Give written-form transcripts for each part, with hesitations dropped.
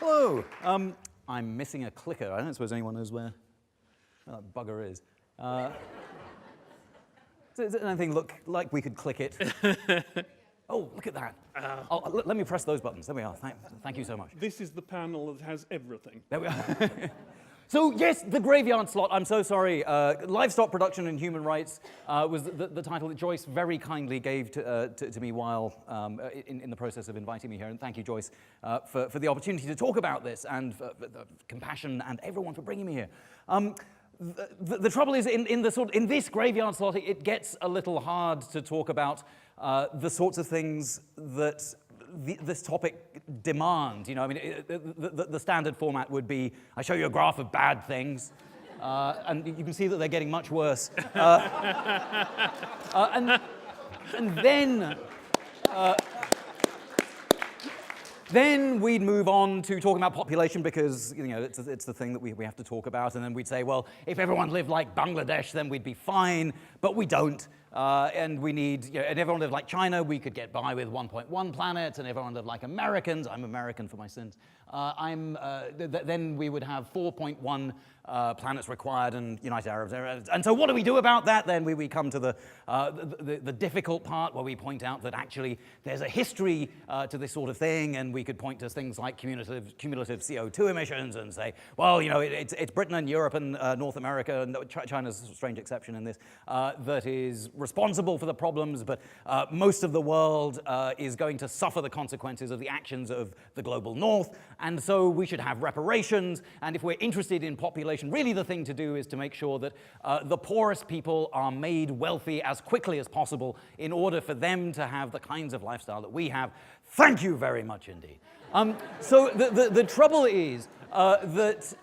Hello. I'm missing a clicker. I don't suppose anyone knows where that bugger is. Does anything look like we could click it? Oh, look at that. Let me press those buttons. There we are. Thank you so much. This is the panel that has everything. There we are. So, yes, the graveyard slot. I'm so sorry. Livestock Production and Human Rights was the title that Joyce very kindly gave to me while in the process of inviting me here. And thank you, Joyce, for the opportunity to talk about this, and for the compassion, and everyone for bringing me here. The trouble is, in this graveyard slot, it gets a little hard to talk about the sorts of things that this topic demands. You know, I mean, the standard format would be, I show you a graph of bad things, and you can see that they're getting much worse. And then we'd move on to talking about population, because you know it's the thing that we have to talk about. And then we'd say, well, if everyone lived like Bangladesh, then we'd be fine. But we don't. And we need, you know, and everyone lived like China, we could get by with 1.1 planets. And everyone lived like Americans. I'm American for my sins. Then we would have 4.1 planets required, and United Arab Emirates. And so what do we do about that? Then we come to the difficult part, where we point out that actually there's a history to this sort of thing, and we could point to things like cumulative CO2 emissions and say, well, you know, it's Britain and Europe and North America, and China's a strange exception in this, that is responsible for the problems, but most of the world is going to suffer the consequences of the actions of the global north, and so we should have reparations. And if we're interested in population, really the thing to do is to make sure that the poorest people are made wealthy as quickly as possible in order for them to have the kinds of lifestyle that we have. Thank you very much indeed. So the trouble is that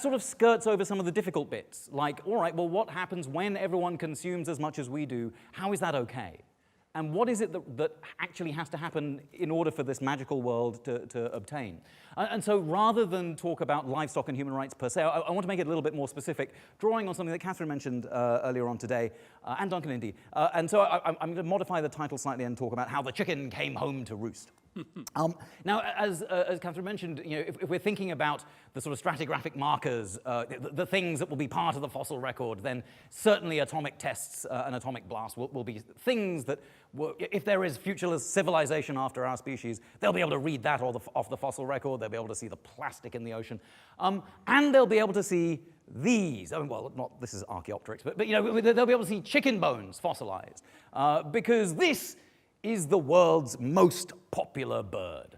sort of skirts over some of the difficult bits. Like, all right, well, what happens when everyone consumes as much as we do? How is that okay? And what is it that actually has to happen in order for this magical world to obtain? And so rather than talk about livestock and human rights per se, I want to make it a little bit more specific, drawing on something that Catherine mentioned earlier on today, and Duncan indeed. And so I'm going to modify the title slightly and talk about how the chicken came home to roost. Now, as Catherine mentioned, you know, if we're thinking about the sort of stratigraphic markers, the things that will be part of the fossil record, then certainly atomic tests and atomic blasts will be things that, if there is future civilization after our species, they'll be able to read that off the fossil record. They'll be able to see the plastic in the ocean, and they'll be able to see these. I mean, well, this is Archaeopteryx, but you know, they'll be able to see chicken bones fossilized, because this is the world's most popular bird.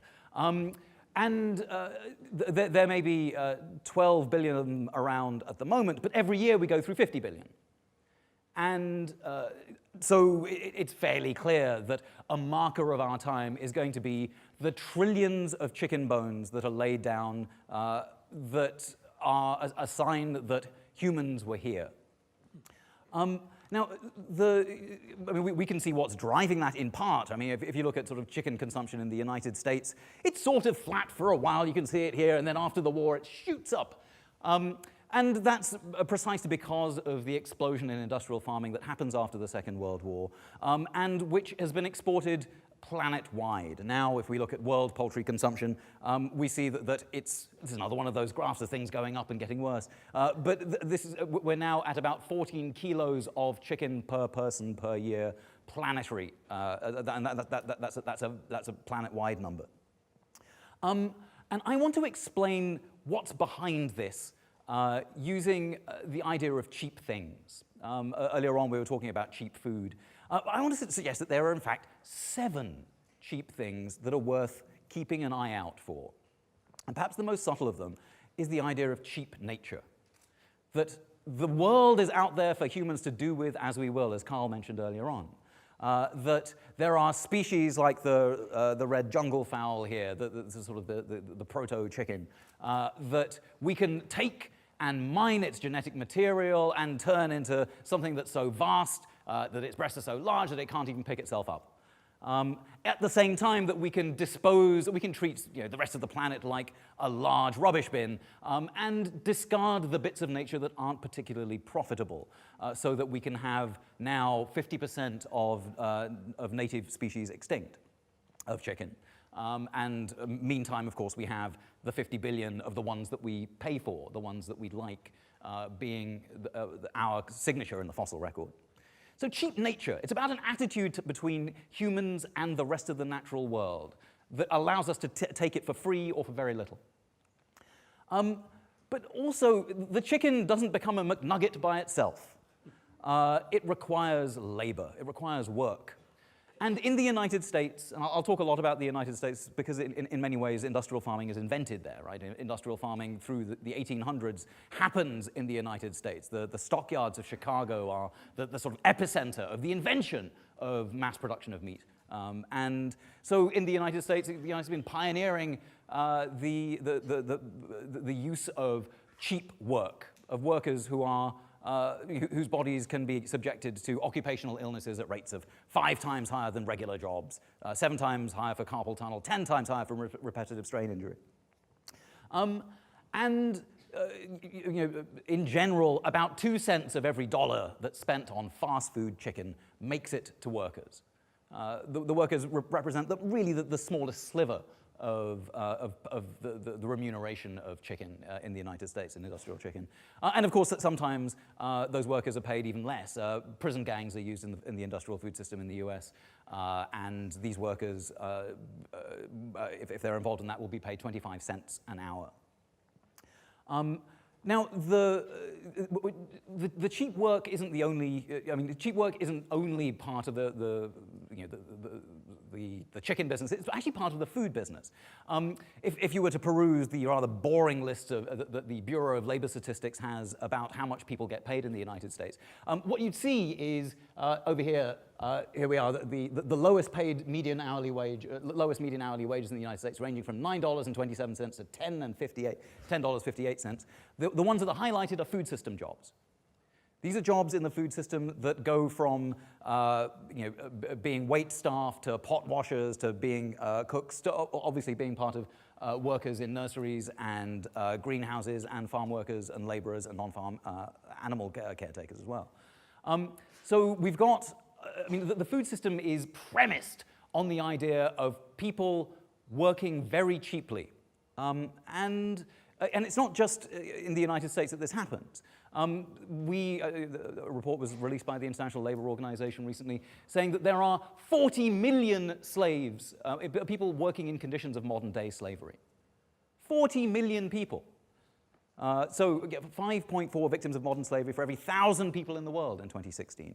There may be 12 billion of them around at the moment, but every year we go through 50 billion. And so it's fairly clear that a marker of our time is going to be the trillions of chicken bones that are laid down that are a sign that humans were here. Now, we can see what's driving that in part. I mean, if you look at sort of chicken consumption in the United States, it's sort of flat for a while. You can see it here, and then after the war, it shoots up. And that's precisely because of the explosion in industrial farming that happens after the Second World War, and which has been exported planet-wide. Now, if we look at world poultry consumption, we see that this is another one of those graphs of things going up and getting worse. But we're now at about 14 kilos of chicken per person per year, planetary, and that's a planet-wide number. And I want to explain what's behind this using the idea of cheap things. Earlier on, we were talking about cheap food. I want to suggest that there are, in fact, 7 cheap things that are worth keeping an eye out for. And perhaps the most subtle of them is the idea of cheap nature. That the world is out there for humans to do with as we will, as Carl mentioned earlier on. That there are species like the red jungle fowl here, the sort of the proto-chicken, that we can take and mine its genetic material and turn into something that's so vast that its breasts are so large that it can't even pick itself up. At the same time that we can treat the rest of the planet like a large rubbish bin, and discard the bits of nature that aren't particularly profitable, so that we can have now 50% of native species extinct of chicken. And meantime, of course, we have the 50 billion of the ones that we pay for, the ones that we'd like being our signature in the fossil record. So cheap nature, it's about an attitude between humans and the rest of the natural world that allows us to take it for free or for very little. But also, the chicken doesn't become a McNugget by itself. It requires labor, it requires work. And in the United States, and I'll talk a lot about the United States because in many ways industrial farming is invented there, right? Industrial farming through the 1800s happens in the United States. The stockyards of Chicago are the sort of epicenter of the invention of mass production of meat. And so in the United States, the United States has been pioneering the use of cheap work, of workers who are whose bodies can be subjected to occupational illnesses at rates of 5 times higher than regular jobs, 7 times higher for carpal tunnel, 10 times higher for repetitive strain injury. In general, about 2 cents of every dollar that's spent on fast food chicken makes it to workers. The workers represent really the smallest sliver of the remuneration of chicken in the United States, in industrial chicken. And of course, that sometimes those workers are paid even less. Prison gangs are used in the industrial food system in the US, and these workers, if they're involved in that, will be paid 25 cents an hour. Now, the cheap work isn't the only. The cheap work isn't only part of the chicken business. It's actually part of the food business. If you were to peruse the rather boring list that the Bureau of Labor Statistics has about how much people get paid in the United States, what you'd see is over here. Here we are. The lowest paid median hourly wage, lowest median hourly wages in the United States, ranging from $9.27 to $10.58. The ones that are highlighted are food system jobs. These are jobs in the food system that go from being wait staff to pot washers to being cooks to obviously being part of workers in nurseries and greenhouses and farm workers and laborers and non-farm animal caretakers as well. So we've got, the food system is premised on the idea of people working very cheaply. And it's not just in the United States that this happens. A report was released by the International Labour Organization recently saying that there are 40 million slaves, people working in conditions of modern-day slavery. 40 million people. So 5.4 victims of modern slavery for every 1,000 people in the world in 2016.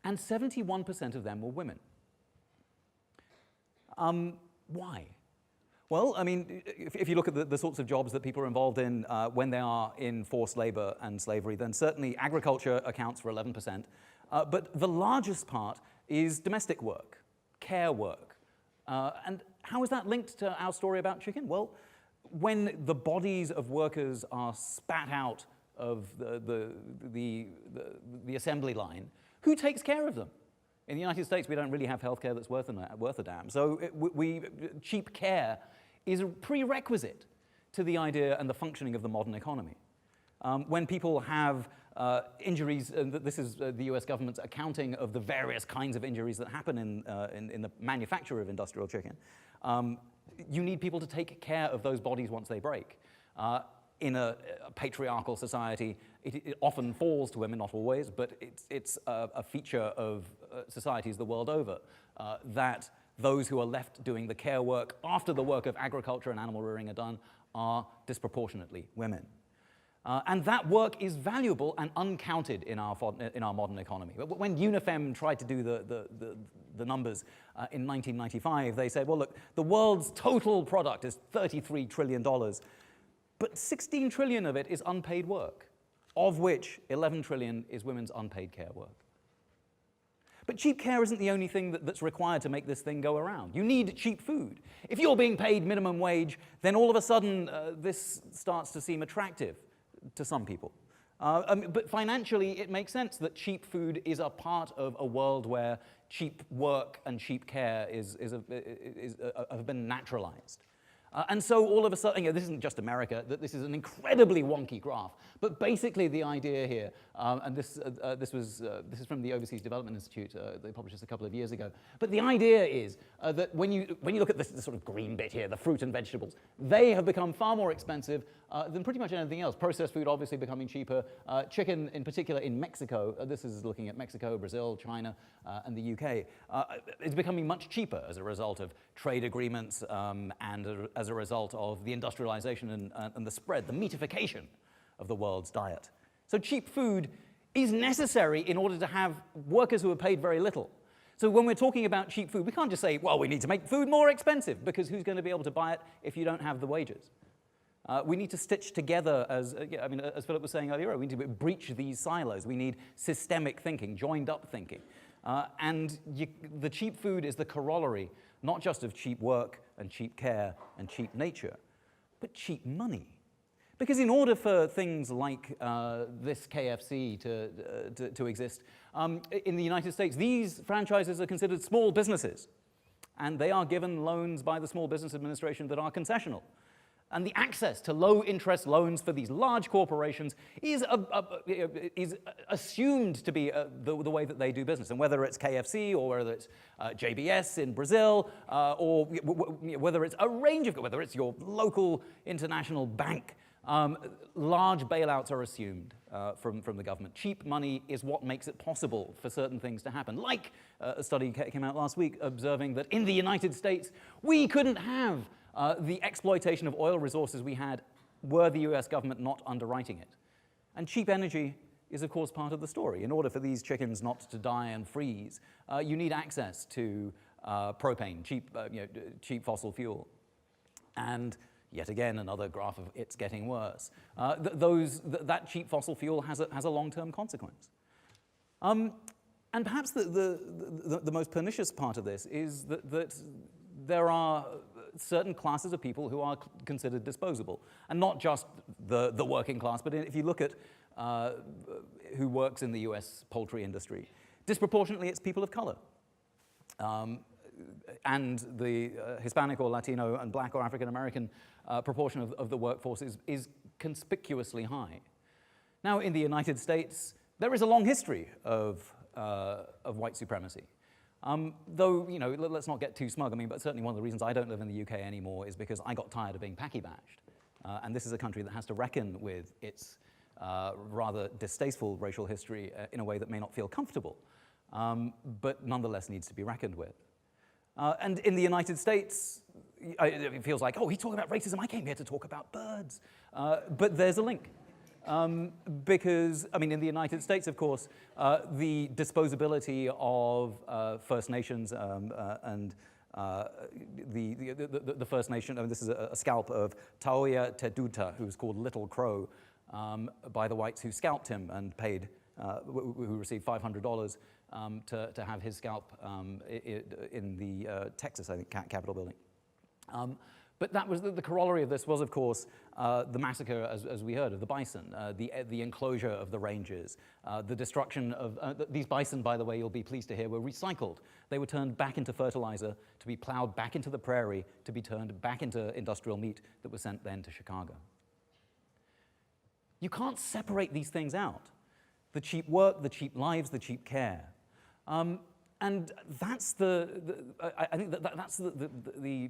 And 71% of them were women. Why? Well, if you look at the sorts of jobs that people are involved in when they are in forced labor and slavery, then certainly agriculture accounts for 11%. But the largest part is domestic work, care work. And how is that linked to our story about chicken? Well, when the bodies of workers are spat out of the assembly line, who takes care of them? In the United States, we don't really have health care that's worth a damn. So cheap care is a prerequisite to the idea and the functioning of the modern economy. When people have injuries, and this is the US government's accounting of the various kinds of injuries that happen in the manufacture of industrial chicken, you need people to take care of those bodies once they break. In a patriarchal society, it often falls to women, not always, but it's a feature of societies the world over, that those who are left doing the care work after the work of agriculture and animal rearing are done are disproportionately women. And that work is valuable and uncounted in our modern economy. When UNIFEM tried to do the numbers in 1995, they said, well, look, the world's total product is $33 trillion, but 16 trillion of it is unpaid work, of which 11 trillion is women's unpaid care work. But cheap care isn't the only thing that's required to make this thing go around. You need cheap food. If you're being paid minimum wage, then all of a sudden this starts to seem attractive to some people. But financially, it makes sense that cheap food is a part of a world where cheap work and cheap care have been naturalized. And so all of a sudden, this isn't just America, this is an incredibly wonky graph. But basically the idea here, and this is from the Overseas Development Institute, they published this a couple of years ago. But the idea is that when you look at this sort of green bit here, the fruit and vegetables, they have become far more expensive than pretty much anything else. Processed food obviously becoming cheaper. Chicken in particular in Mexico, this is looking at Mexico, Brazil, China, and the UK, is becoming much cheaper as a result of trade agreements and as a result of the industrialization and the spread, the meatification of the world's diet. So cheap food is necessary in order to have workers who are paid very little. So when we're talking about cheap food, we can't just say, well, we need to make food more expensive, because who's going to be able to buy it if you don't have the wages? We need to stitch together, as Philip was saying earlier, we need to breach these silos. We need systemic thinking, joined up thinking. The cheap food is the corollary, not just of cheap work and cheap care and cheap nature, but cheap money. Because in order for things like this KFC to exist, in the United States, these franchises are considered small businesses. And they are given loans by the Small Business Administration that are concessional. And the access to low-interest loans for these large corporations is assumed to be the way that they do business. And whether it's KFC or whether it's JBS in Brazil or whether it's a range of, whether it's your local international bank, large bailouts are assumed from the government. Cheap money is what makes it possible for certain things to happen. Like a study came out last week observing that in the United States, we couldn't have the exploitation of oil resources we had were the US government not underwriting it. And cheap energy is, of course, part of the story. In order for these chickens not to die and freeze, you need access to propane, cheap fossil fuel. And yet again, another graph of it's getting worse. That cheap fossil fuel has a long-term consequence. And perhaps the most pernicious part of this is that there are certain classes of people who are considered disposable. And not just the working class, but if you look at who works in the US poultry industry, disproportionately it's people of color. And the Hispanic or Latino and Black or African American proportion of the workforce is conspicuously high. Now, in the United States, there is a long history of white supremacy. Though, let's not get too smug. But certainly one of the reasons I don't live in the UK anymore is because I got tired of being packy-bashed. And this is a country that has to reckon with its rather distasteful racial history in a way that may not feel comfortable, but nonetheless needs to be reckoned with. And in the United States, it feels like, oh, he's talking about racism. I came here to talk about birds. But there's a link. Because, in the United States, of course, the disposability of First Nations and the First Nation, this is a scalp of Tauia Teduta, who was called Little Crow, by the whites who scalped him and paid, who received $500 to have his scalp in the Texas, I think, Capitol building. But that was the corollary of this was, of course, the massacre, as we heard, of the bison, the enclosure of the ranges, the destruction of these bison, by the way, you'll be pleased to hear, were recycled. They were turned back into fertilizer, to be plowed back into the prairie, to be turned back into industrial meat that was sent then to Chicago. You can't separate these things out. The cheap work, the cheap lives, the cheap care. And that's I think that's the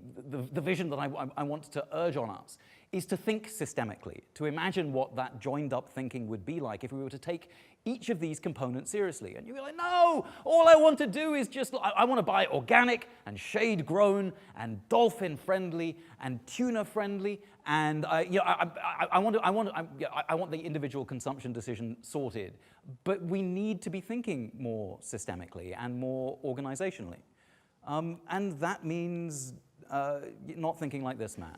vision that I want to urge on us, is to think systemically, to imagine what that joined-up thinking would be like if we were to take each of these components seriously. And you'd be like, no, all I want to do is I want to buy organic and shade-grown and dolphin-friendly and tuna-friendly, and I want the individual consumption decision sorted. But we need to be thinking more systemically and more organizationally. And that means not thinking like this man.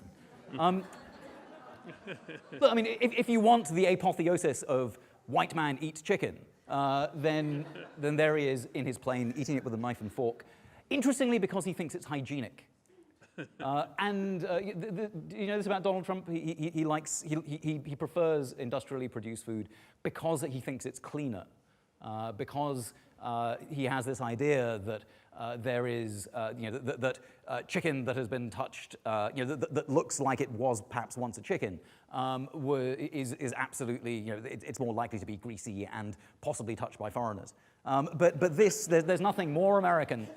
Look, if you want the apotheosis of white man eats chicken, then there he is in his plane eating it with a knife and fork. Interestingly, because he thinks it's hygienic. You know this about Donald Trump? He prefers industrially produced food because he thinks it's cleaner, because he has this idea that there is, chicken that has been touched, that looks like it was perhaps once a chicken, is absolutely, it's more likely to be greasy and possibly touched by foreigners. But there's nothing more American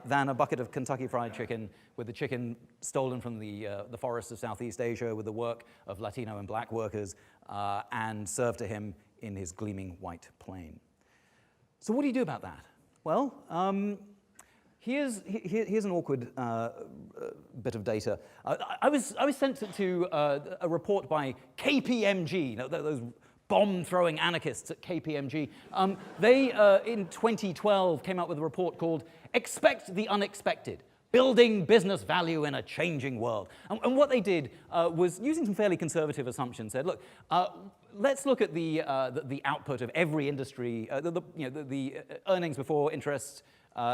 than a bucket of Kentucky Fried Chicken with the chicken stolen from the forests of Southeast Asia with the work of Latino and black workers and served to him in his gleaming white plane. So what do you do about that? Well, here's an awkward bit of data. I was sent to a report by KPMG, those bomb-throwing anarchists at KPMG. They, in 2012, came out with a report called Expect the Unexpected, Building Business Value in a Changing World. And what they did was, using some fairly conservative assumptions, said, look, let's look at the output of every industry, the earnings before interest,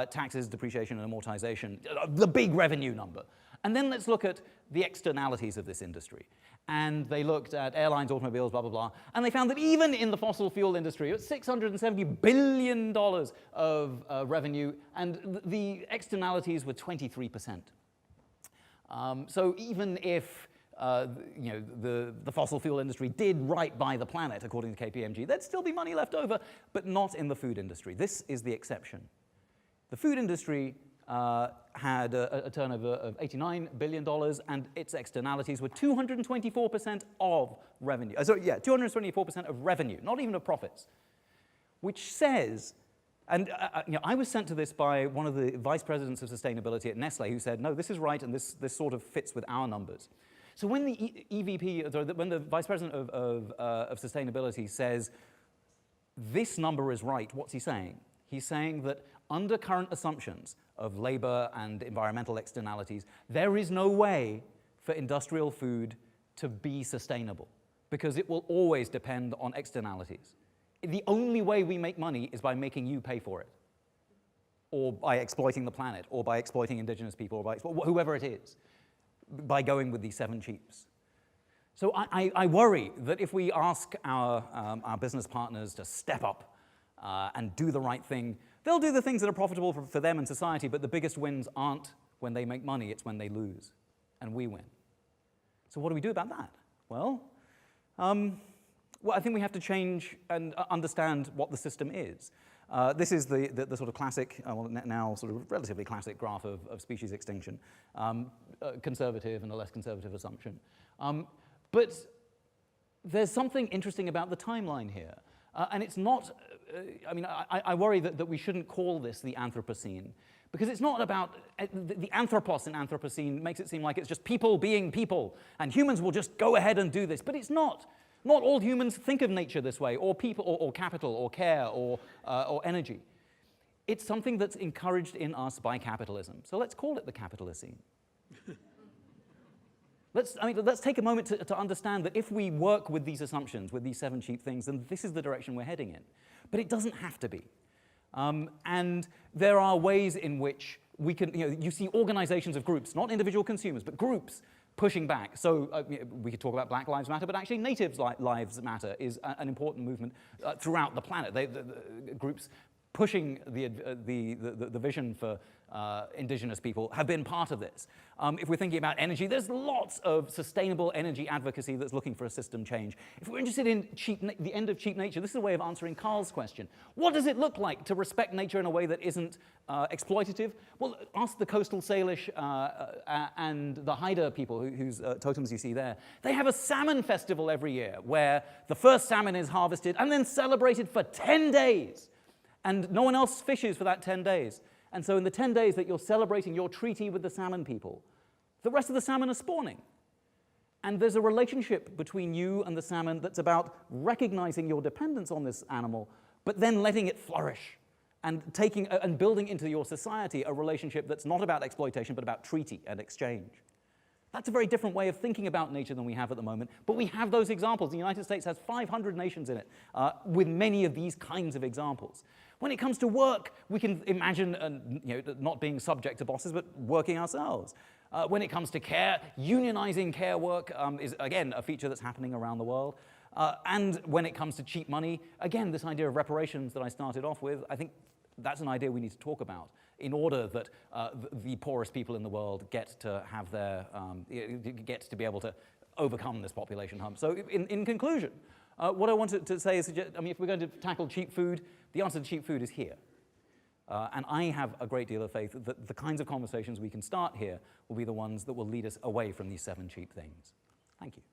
taxes, depreciation, and amortization, the big revenue number. And then let's look at the externalities of this industry. And they looked at airlines, automobiles, blah, blah, blah. And they found that even in the fossil fuel industry, it's $670 billion of revenue, and the externalities were 23%. So even if the fossil fuel industry did right by the planet, according to KPMG, there'd still be money left over, but not in the food industry. This is the exception. The food industry had a turnover of $89 billion, and its externalities were 224% of revenue. 224% of revenue, not even of profits, which says, and I was sent to this by one of the vice presidents of sustainability at Nestle, who said, no, this is right, and this sort of fits with our numbers. So when the EVP, when the vice president of sustainability says, this number is right, what's he saying? He's saying that under current assumptions of labor and environmental externalities, there is no way for industrial food to be sustainable because it will always depend on externalities. The only way we make money is by making you pay for it, or by exploiting the planet, or by exploiting indigenous people, or by whoever it is, by going with these 7 cheaps. So I worry that if we ask our business partners to step up and do the right thing, they'll do the things that are profitable for them and society, but the biggest wins aren't when they make money, it's when they lose, and we win. So what do we do about that? Well, I think we have to change and understand what the system is. This is the sort of classic, now sort of relatively classic graph of species extinction, conservative and a less conservative assumption. But there's something interesting about the timeline here. And it's not, I worry that we shouldn't call this the Anthropocene, because it's not about, the anthropos in Anthropocene makes it seem like it's just people being people, and humans will just go ahead and do this, but it's not. Not all humans think of nature this way, or people, or capital, or care, or energy. It's something that's encouraged in us by capitalism. So let's call it the Capitalocene. Let's take a moment to understand that if we work with these assumptions, with these 7 cheap things, then this is the direction we're heading in. But it doesn't have to be. And there are ways in which we can, you see organizations of groups, not individual consumers, but groups pushing back. So we could talk about Black Lives Matter, but actually Natives' Lives Matter is an important movement throughout the planet. The groups pushing the vision for indigenous people have been part of this. If we're thinking about energy, there's lots of sustainable energy advocacy that's looking for a system change. If we're interested in the end of cheap nature, this is a way of answering Carl's question. What does it look like to respect nature in a way that isn't exploitative? Well, ask the Coastal Salish and the Haida people, whose totems you see there. They have a salmon festival every year where the first salmon is harvested and then celebrated for 10 days. And no one else fishes for that 10 days. And so in the 10 days that you're celebrating your treaty with the salmon people, the rest of the salmon are spawning. And there's a relationship between you and the salmon that's about recognizing your dependence on this animal, but then letting it flourish and building into your society a relationship that's not about exploitation, but about treaty and exchange. That's a very different way of thinking about nature than we have at the moment, but we have those examples. The United States has 500 nations in it, with many of these kinds of examples. When it comes to work, we can imagine not being subject to bosses, but working ourselves. When it comes to care, unionizing care work is, again, a feature that's happening around the world. And when it comes to cheap money, again, this idea of reparations that I started off with, I think that's an idea we need to talk about in order that the poorest people in the world get to have their, get to be able to overcome this population hump. So in conclusion, what I wanted to say is, I mean, if we're going to tackle cheap food, the answer to cheap food is here. And I have a great deal of faith that the kinds of conversations we can start here will be the ones that will lead us away from these 7 cheap things. Thank you.